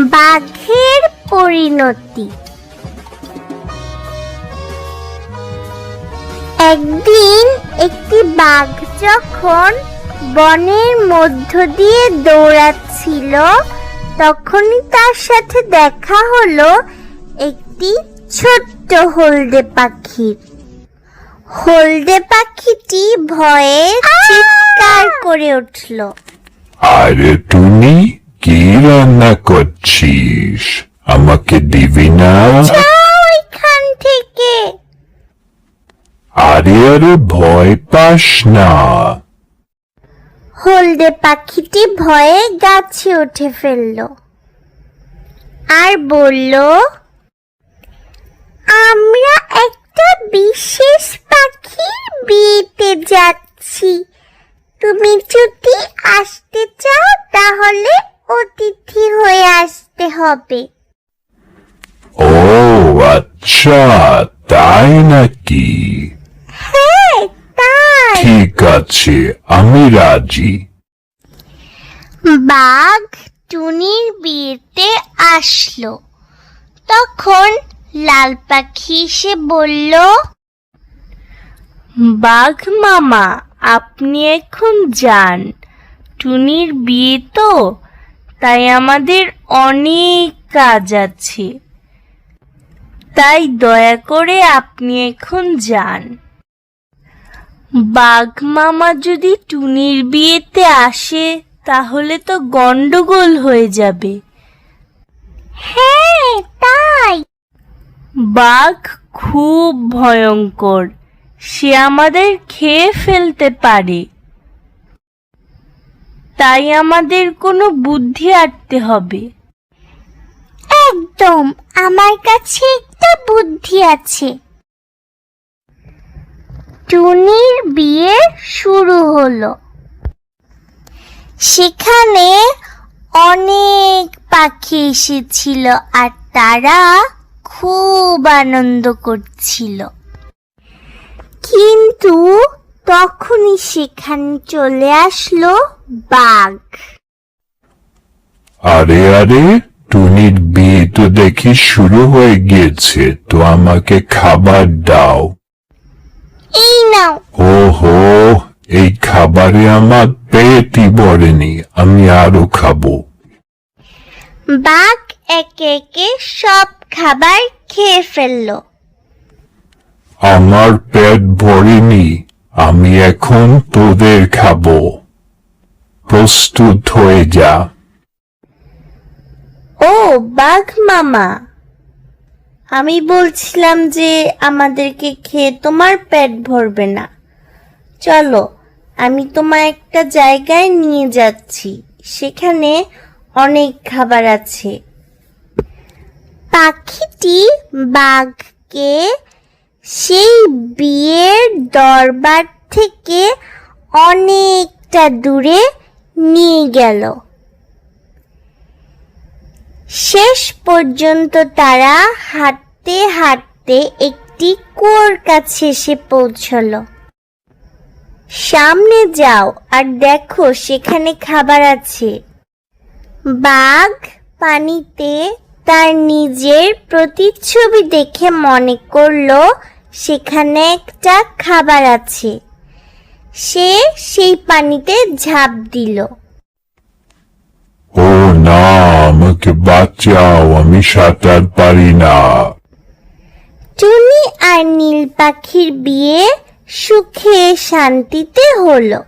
বাঘের পরিণতি। একদিন একটি বাঘ যখন বনের মধ্য দিয়ে দৌড়াচ্ছিল, তখনই তার সাথে দেখা হলো একটি ছোট্ট হলদে পাখির। হলদে পাখিটি ভয়ে চিৎকার করে উঠল, আরে টুনি, কি রান্না করছিস? আমাকে দিবি না? যাও এখান থেকে। আরে আরে, ভয় পাস না। হলদে পাখিটি ভয়ে গাছে উঠে ফেলল আর বলল, আমরা একটা বিশেষ পাখির বিয়েতে যাচ্ছি। তুমি যদি আসতে চাও তাহলে অতিথি হয়ে আসতে হবে। ও আচ্ছা, তাই নাকি? হ্যাঁ তাই। ঠিক আছে, আমি রাজি। বাঘ টুনির বিয়েতে আসলো। তখন লাল পাখি এসে বলল, বাঘ মামা, আপনি এখন যান। টুনির বিয়ে তো, তাই আমাদের অনেক কাজ আছে। তাই দয়া করে আপনি এখন যান। বাঘ মামা যদি টুনির বিয়েতে আসে তাহলে তো গন্ডগোল হয়ে যাবে। হ্যাঁ তাই। বাঘ খুব ভয়ঙ্কর, সে আমাদের খেয়ে ফেলতে পারে। তাই আমাদের কোনো বুদ্ধি আঁটতে হবে। একদম, আমার কাছে একটা বুদ্ধি আছে। টুনির বিয়ে শুরু হলো। সেখানে অনেক পাখি এসেছিল আর তারা খুব আনন্দ করছিল। কিন্তু তখনই সেখানে চলে আসলো বাঘ। আরে আরে, টুনির বিয়ে তো দেখি শুরু হয়ে গিয়েছে, তো আমাকে খাবার দাও। এই নাও। ওহো, এই খাবারে আমার পেটই ভরেনি, আমি আরো খাবো। বাঘ একে একে সব খাবার খেয়ে ফেললো। আমার পেট ভরেনি, আমি এখন তোদের খাবো। প্রস্তুত হয়ে যা। ও বাঘ মামা, আমি বলছিলাম যে আমাদেরকে খেয়ে তোমার পেট ভরবে না। চলো, আমি তোমায় একটা জায়গায় নিয়ে যাচ্ছি, সেখানে অনেক খাবার আছে। পাখিটি বাঘকে সেই বিয়ের দরবার থেকে অনেকটা দূরে নিয়ে গেল। শেষ পর্যন্ত তারা হাঁটতে হাঁটতে একটি কুয়োর কাছে এসে পৌঁছলো। সামনে যাও আর দেখো সেখানে খাবার আছে। বাঘ পানিতে তার নিজের প্রতিচ্ছবি দেখে মনে করলো সেখানে একটা খাবার আছে। সে সেই পানিতে ঝাঁপ দিল। ও না, আমাকে বাঁচাও, আমি সাঁতার পারি না। টুনি আর নীল পাখির বিয়ে সুখে শান্তিতে হলো।